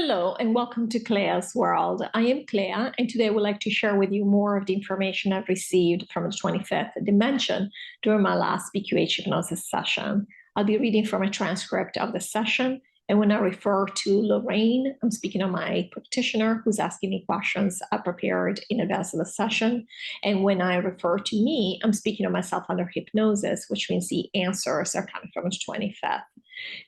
Hello and welcome to CLEA'S World. I am Clea, and today I would like to share with you more of the information I've received from the 25th dimension during my last QHHT Hypnosis session. I'll be reading from a transcript of the session, and when I refer to Lorrayne, I'm speaking on my practitioner who's asking me questions I prepared in advance of the session. And when I refer to me, I'm speaking of myself under hypnosis, which means the answers are coming from the 25th.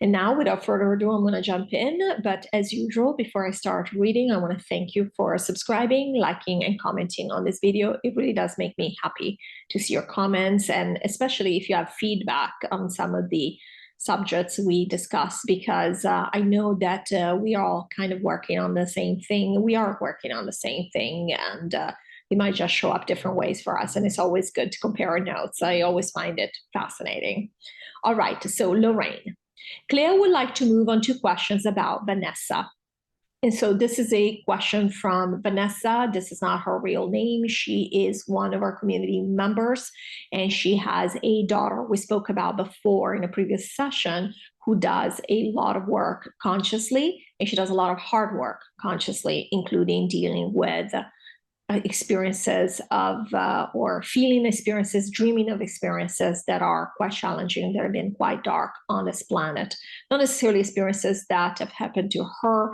And now, without further ado, I'm going to jump in. But as usual, before I start reading, I want to thank you for subscribing, liking, and commenting on this video. It really does make me happy to see your comments, and especially if you have feedback on some of the subjects we discuss, because I know that we are all kind of working on the same thing. We are working on the same thing, and it might just show up different ways for us. And it's always good to compare our notes. I always find it fascinating. All right, so Lorrayne. Claire would like to move on to questions about Vanessa. And so this is a question from Vanessa. This is not her real name. She is one of our community members, and she has a daughter we spoke about before in a previous session who does a lot of work consciously, and she does a lot of hard work consciously, including dealing with experiences of or feeling experiences, dreaming of experiences that are quite challenging, that have been quite dark on this planet. Not necessarily experiences that have happened to her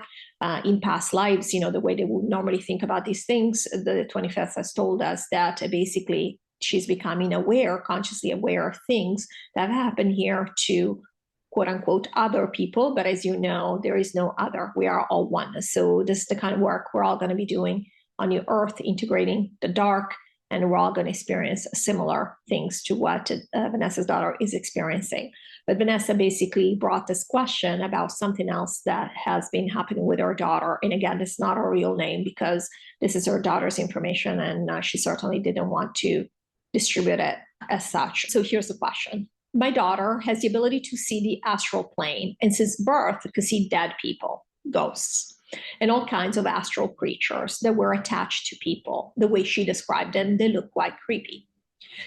in past lives, you know, the way they would normally think about these things. The 25th has told us that basically she's becoming aware, consciously aware of things that have happened here to quote unquote other people. But as you know, there is no other. We are all one. So this is the kind of work we're all going to be doing on your earth, integrating the dark, and we're all going to experience similar things to what Vanessa's daughter is experiencing. But Vanessa basically brought this question about something else that has been happening with her daughter. And again, this is not her real name because this is her daughter's information, and she certainly didn't want to distribute it as such. So here's the question. My daughter has the ability to see the astral plane, and since birth could see dead people, ghosts, and all kinds of astral creatures that were attached to people. The way she described them, they look quite creepy.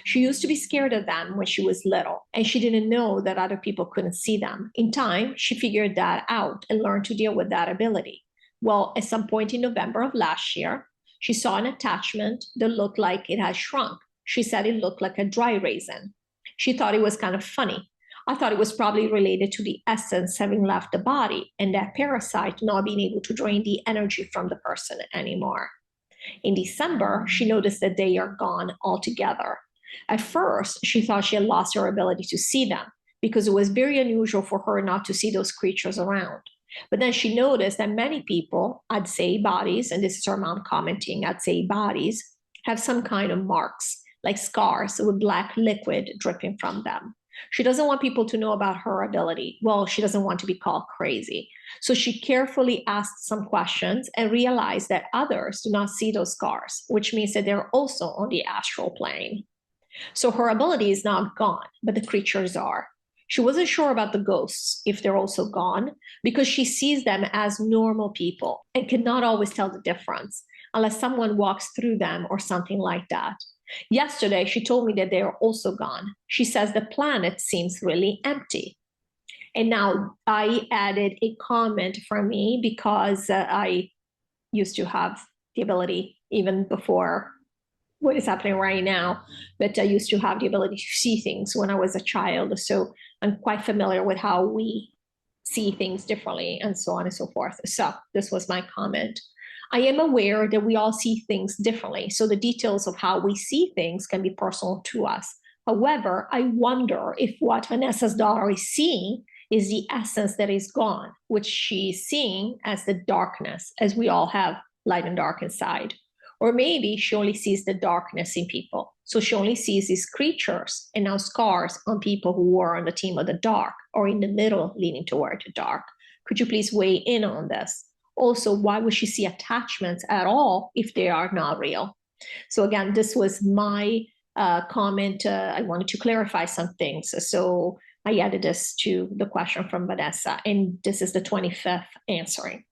She used to be scared of them when she was little, and she didn't know that other people couldn't see them. In time, she figured that out and learned to deal with that ability. Well, at some point in November of last year, she saw an attachment that looked like it had shrunk. She said it looked like a dry raisin. She thought it was kind of funny. I thought it was probably related to the essence having left the body and that parasite not being able to drain the energy from the person anymore. In December, she noticed that they are gone altogether. At first, she thought she had lost her ability to see them because it was very unusual for her not to see those creatures around. But then she noticed that many people, I'd say bodies, and this is her mom commenting, I'd say bodies, have some kind of marks, like scars with black liquid dripping from them. She doesn't want people to know about her ability. Well, she doesn't want to be called crazy. So she carefully asked some questions and realized that others do not see those scars, which means that they're also on the astral plane. So her ability is not gone, but the creatures are. She wasn't sure about the ghosts, if they're also gone, because she sees them as normal people and cannot always tell the difference unless someone walks through them or something like that. Yesterday, she told me that they are also gone. She says the planet seems really empty. And now I added a comment from me because I used to have the ability, even before what is happening right now, but I used to have the ability to see things when I was a child. So I'm quite familiar with how we see things differently and so on and so forth. So this was my comment. I am aware that we all see things differently, so the details of how we see things can be personal to us. However, I wonder if what Vanessa's daughter is seeing is the essence that is gone, which she's seeing as the darkness, as we all have light and dark inside. Or maybe she only sees the darkness in people. So she only sees these creatures and now scars on people who were on the team of the dark or in the middle leaning toward the dark. Could you please weigh in on this? Also, why would she see attachments at all if they are not real? So again, this was my comment. I wanted to clarify some things. So I added this to the question from Vanessa, and this is the 25th answering.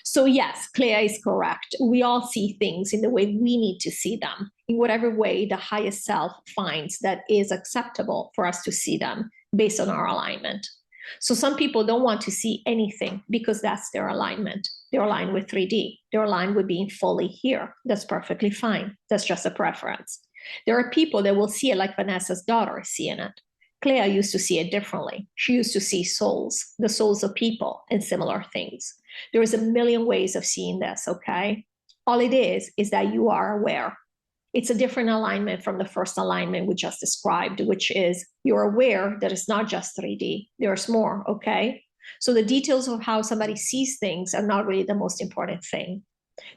So yes, Clea is correct. We all see things in the way we need to see them, in whatever way the highest self finds that is acceptable for us to see them based on our alignment. So some people don't want to see anything because that's their alignment. They're aligned with 3D. They're aligned with being fully here. That's perfectly fine. That's just a preference. There are people that will see it like Vanessa's daughter is seeing it. Clea used to see it differently. She used to see souls, the souls of people, and similar things. There is a million ways of seeing this, okay? All it is that you are aware. It's a different alignment from the first alignment we just described, which is you're aware that it's not just 3D. There's more, okay? So the details of how somebody sees things are not really the most important thing.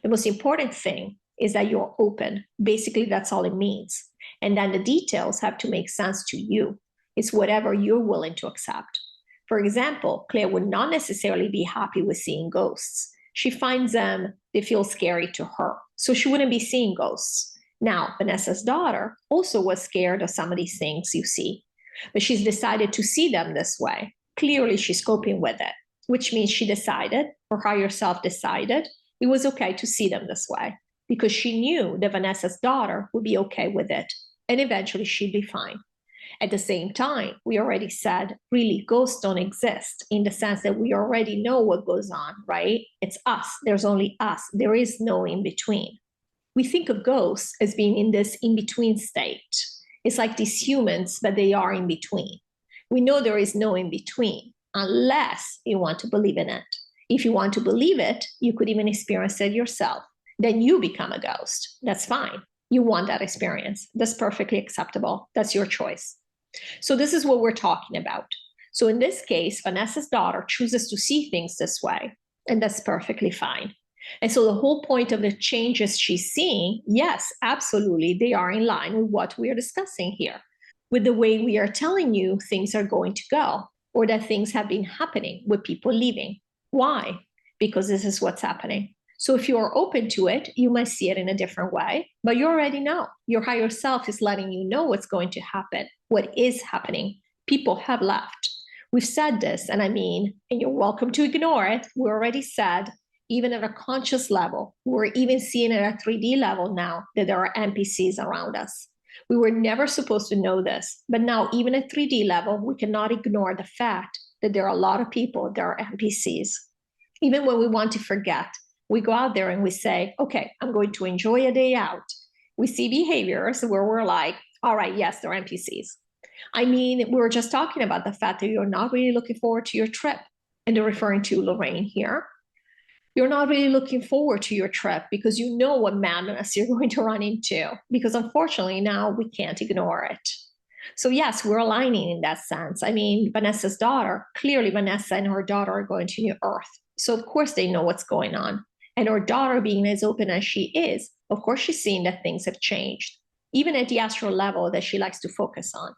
The most important thing is that you're open. Basically, that's all it means. And then the details have to make sense to you. It's whatever you're willing to accept. For example, Claire would not necessarily be happy with seeing ghosts. She finds them, they feel scary to her. So she wouldn't be seeing ghosts. Now, Vanessa's daughter also was scared of some of these things you see, but she's decided to see them this way. Clearly, she's coping with it, which means she decided, her higher self decided, it was okay to see them this way because she knew that Vanessa's daughter would be okay with it, and eventually she'd be fine. At the same time, we already said, really, ghosts don't exist in the sense that we already know what goes on, right? It's us. There's only us. There is no in between. We think of ghosts as being in this in-between state. It's like these humans, but they are in between. We know there is no in between unless you want to believe in it. If you want to believe it, you could even experience it yourself. Then you become a ghost. That's fine. You want that experience. That's perfectly acceptable. That's your choice. So this is what we're talking about. So in this case, Vanessa's daughter chooses to see things this way, and that's perfectly fine. And so the whole point of the changes she's seeing, yes, absolutely, they are in line with what we are discussing here, with the way we are telling you things are going to go, or that things have been happening with people leaving. Why? Because this is what's happening. So if you are open to it, you might see it in a different way, but you already know. Your higher self is letting you know what's going to happen, what is happening. People have left. We've said this, and and you're welcome to ignore it. We already said, even at a conscious level, we're even seeing it at a 3D level now that there are NPCs around us. We were never supposed to know this, but now even at 3D level, we cannot ignore the fact that there are a lot of people that are NPCs. Even when we want to forget, we go out there and we say, okay, I'm going to enjoy a day out. We see behaviors where we're like, all right, yes, they're NPCs. We were just talking about the fact that you're not really looking forward to your trip. And they're referring to Lorrayne here. You're not really looking forward to your trip because you know what madness you're going to run into, because unfortunately now we can't ignore it. So yes, we're aligning in that sense. Vanessa's daughter, clearly Vanessa and her daughter are going to New Earth. So of course they know what's going on. And her daughter being as open as she is, of course she's seeing that things have changed, even at the astral level that she likes to focus on.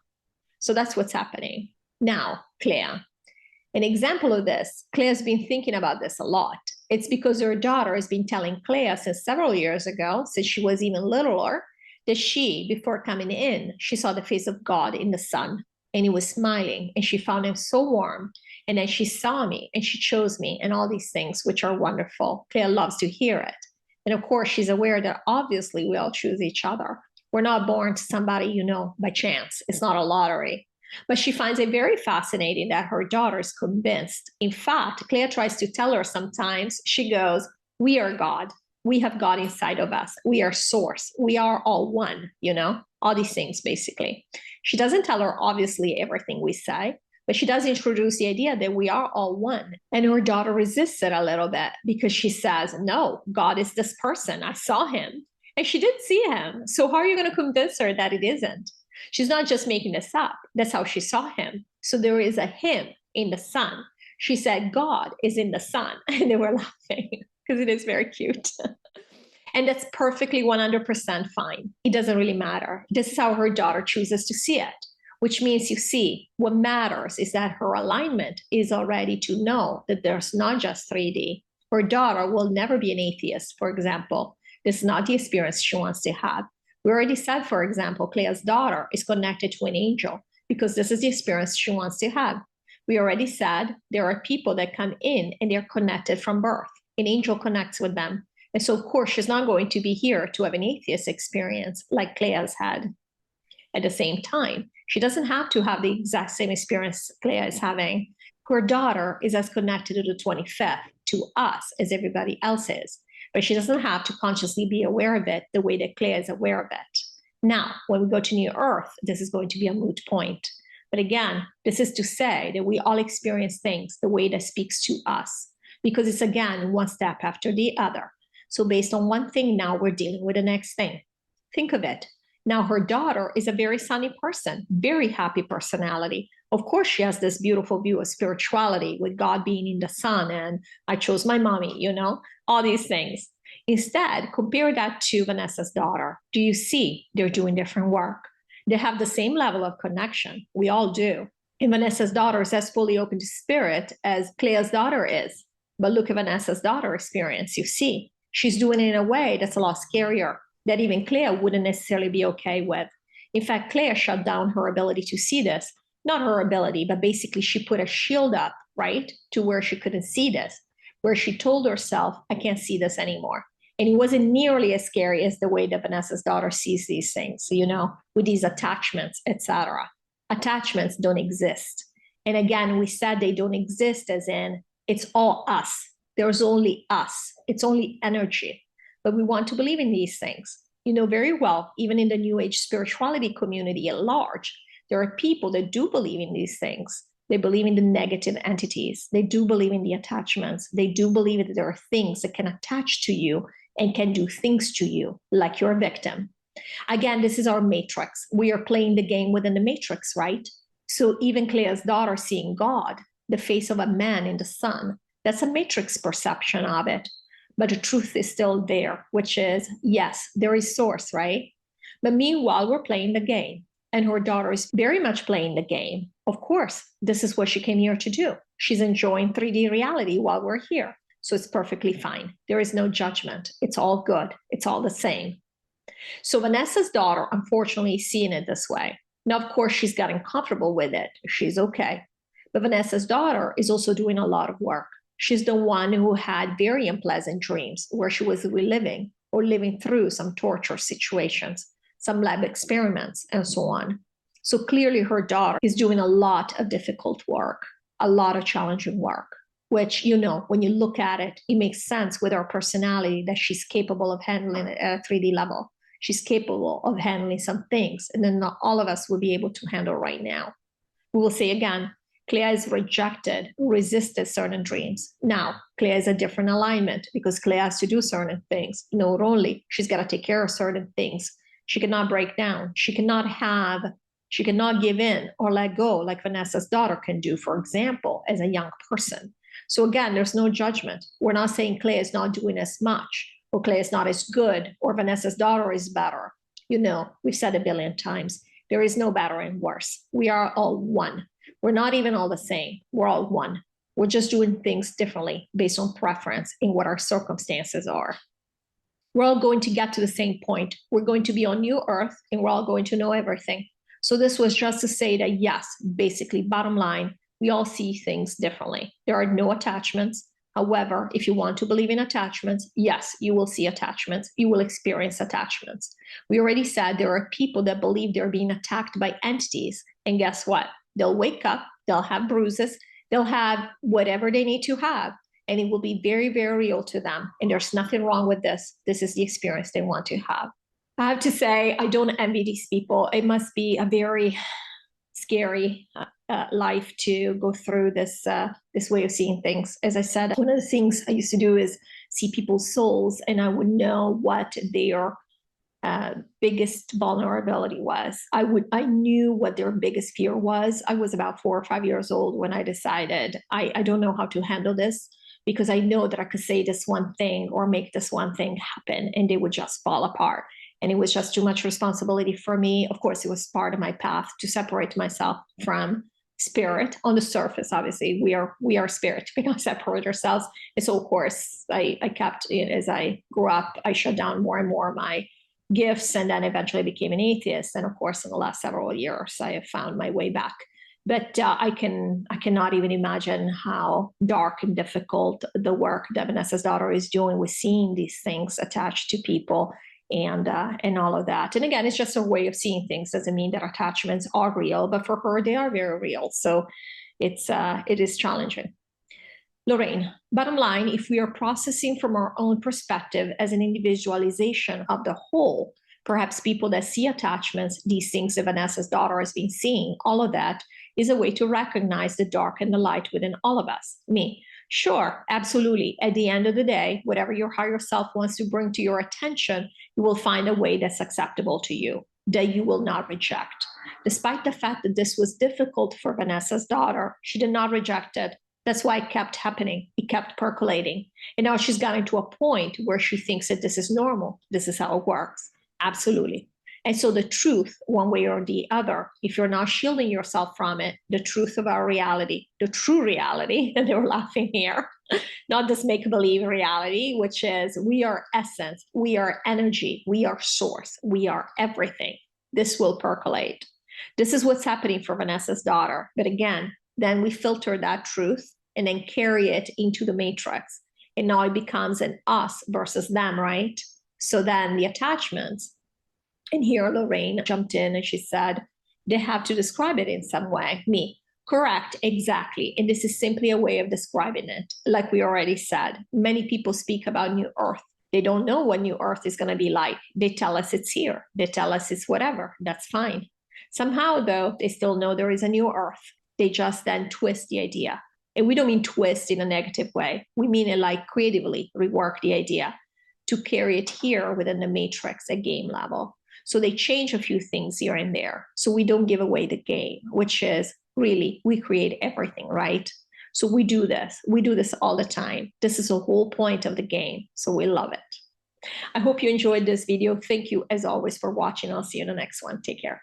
So that's what's happening. Now, Clea. An example of this, Clea's been thinking about this a lot. It's because her daughter has been telling Clea since several years ago, since she was even littler, that she, before coming in, she saw the face of God in the sun, and he was smiling, and she found him so warm. And then she saw me, and she chose me, and all these things, which are wonderful. Clea loves to hear it. And of course, she's aware that obviously we all choose each other. We're not born to somebody, by chance. It's not a lottery. But she finds it very fascinating that her daughter is convinced. In fact, Clea tries to tell her sometimes, she goes, we are God. We have God inside of us. We are source. We are all one, all these things, basically. She doesn't tell her, obviously, everything we say, but she does introduce the idea that we are all one. And her daughter resists it a little bit because she says, no, God is this person. I saw him. And she did see him. So how are you going to convince her that it isn't? She's not just making this up. That's how she saw him. So there is a him in the sun. She said, God is in the sun. And they were laughing because it is very cute. And that's perfectly 100% fine. It doesn't really matter. This is how her daughter chooses to see it, which means, you see, what matters is that her alignment is already to know that there's not just 3D. Her daughter will never be an atheist, for example. This is not the experience she wants to have. We already said, for example, Clea's daughter is connected to an angel because this is the experience she wants to have. We already said there are people that come in and they're connected from birth. An angel connects with them. And so, of course, she's not going to be here to have an atheist experience like Clea's had. At the same time, she doesn't have to have the exact same experience Clea is having. Her daughter is as connected to the 25th to us as everybody else is, but she doesn't have to consciously be aware of it the way that Clea is aware of it. Now, when we go to New Earth, this is going to be a moot point. But again, this is to say that we all experience things the way that speaks to us, because it's, again, one step after the other. So based on one thing, now we're dealing with the next thing. Think of it. Now, her daughter is a very sunny person, very happy personality. Of course, she has this beautiful view of spirituality with God being in the sun and I chose my mommy, you know, all these things. Instead, compare that to Vanessa's daughter. Do you see they're doing different work? They have the same level of connection. We all do. And Vanessa's daughter is as fully open to spirit as Clea's daughter is. But look at Vanessa's daughter experience. You see, she's doing it in a way that's a lot scarier, that even Clea wouldn't necessarily be okay with. In fact, Clea shut down her ability to see this. Not her ability, but basically she put a shield up, right, to where she couldn't see this, where she told herself, I can't see this anymore. And it wasn't nearly as scary as the way that Vanessa's daughter sees these things, you know, with these attachments, etc. Attachments don't exist. And again, we said they don't exist as in it's all us. There's only us. It's only energy. But we want to believe in these things. You know very well, even in the New Age spirituality community at large, there are people that do believe in these things. They believe in the negative entities. They do believe in the attachments. They do believe that there are things that can attach to you and can do things to you, like your victim. Again, this is our matrix. We are playing the game within the matrix, right? So even Clea's daughter seeing God, the face of a man in the sun, that's a matrix perception of it. But the truth is still there, which is, yes, there is source, right? But meanwhile, we're playing the game. And her daughter is very much playing the game. Of course, this is what she came here to do. She's enjoying 3D reality while we're here. So it's perfectly fine. There is no judgment. It's all good. It's all the same. So Vanessa's daughter, unfortunately, is seeing it this way. Now, of course, she's gotten comfortable with it. She's okay. But Vanessa's daughter is also doing a lot of work. She's the one who had very unpleasant dreams where she was reliving or living through some torture situations, some lab experiments, and so on. So clearly her daughter is doing a lot of difficult work, a lot of challenging work, which, you know, when you look at it, it makes sense with her personality that she's capable of handling it at a 3D level. She's capable of handling some things, and then not all of us will be able to handle right now. We will say again, Clea is resisted certain dreams. Now, Clea is a different alignment because Clea has to do certain things. Not only, she's got to take care of certain things. She cannot break down. She cannot give in or let go like Vanessa's daughter can do, for example, as a young person. So again, there's no judgment. We're not saying Clea is not doing as much, or Clea is not as good, or Vanessa's daughter is better. You know, we've said a billion times, there is no better and worse. We are all one. We're not even all the same. We're all one. We're just doing things differently based on preference and what our circumstances are. We're all going to get to the same point. We're going to be on New Earth, and we're all going to know everything. So this was just to say that, yes, basically, bottom line, we all see things differently. There are no attachments. However, if you want to believe in attachments, yes, you will see attachments. You will experience attachments. We already said there are people that believe they're being attacked by entities. And guess what? They'll wake up, they'll have bruises, they'll have whatever they need to have, and it will be very, very real to them. And there's nothing wrong with this. This is the experience they want to have. I have to say, I don't envy these people. It must be a very scary life to go through this way of seeing things. As I said, one of the things I used to do is see people's souls, and I would know what their biggest vulnerability was. I knew what their biggest fear was. I was about 4 or 5 years old when I decided I don't know how to handle this, because I know that I could say this one thing or make this one thing happen and they would just fall apart. And it was just too much responsibility for me. Of course, it was part of my path to separate myself from spirit. On the surface, obviously, we are spirit. We cannot separate ourselves. And so, of course, I kept, as I grew up, I shut down more and more my gifts, and then eventually became an atheist. And of course, in the last several years, I have found my way back. But I cannot even imagine how dark and difficult the work that Vanessa's daughter is doing with seeing these things attached to people and all of that. And again, it's just a way of seeing things. Doesn't mean that attachments are real, but for her, they are very real. So it is challenging. Lorrayne, bottom line, if we are processing from our own perspective as an individualization of the whole, perhaps people that see attachments, these things that Vanessa's daughter has been seeing, all of that is a way to recognize the dark and the light within all of us, me. Sure, absolutely. At the end of the day, whatever your higher self wants to bring to your attention, you will find a way that's acceptable to you, that you will not reject. Despite the fact that this was difficult for Vanessa's daughter, she did not reject it. That's why it kept happening. It kept percolating. And now she's gotten to a point where she thinks that this is normal. This is how it works. Absolutely. And so the truth, one way or the other, if you're not shielding yourself from it, the truth of our reality, the true reality, and they were laughing here, not this make-believe reality, which is we are essence, we are energy, we are source, we are everything. This will percolate. This is what's happening for Vanessa's daughter. But again, then we filter that truth and then carry it into the matrix. And now it becomes an us versus them, right? So then the attachments, and here Lorrayne jumped in and she said, they have to describe it in some way. Me, correct, exactly. And this is simply a way of describing it. Like we already said, many people speak about New Earth. They don't know what New Earth is going to be like. They tell us it's here. They tell us it's whatever. That's fine. Somehow, though, they still know there is a New Earth. They just then twist the idea. And we don't mean twist in a negative way. We mean it like creatively rework the idea to carry it here within the matrix at game level. So they change a few things here and there. So we don't give away the game, which is really, we create everything, right? So we do this. We do this all the time. This is the whole point of the game. So we love it. I hope you enjoyed this video. Thank you, as always, for watching. I'll see you in the next one. Take care.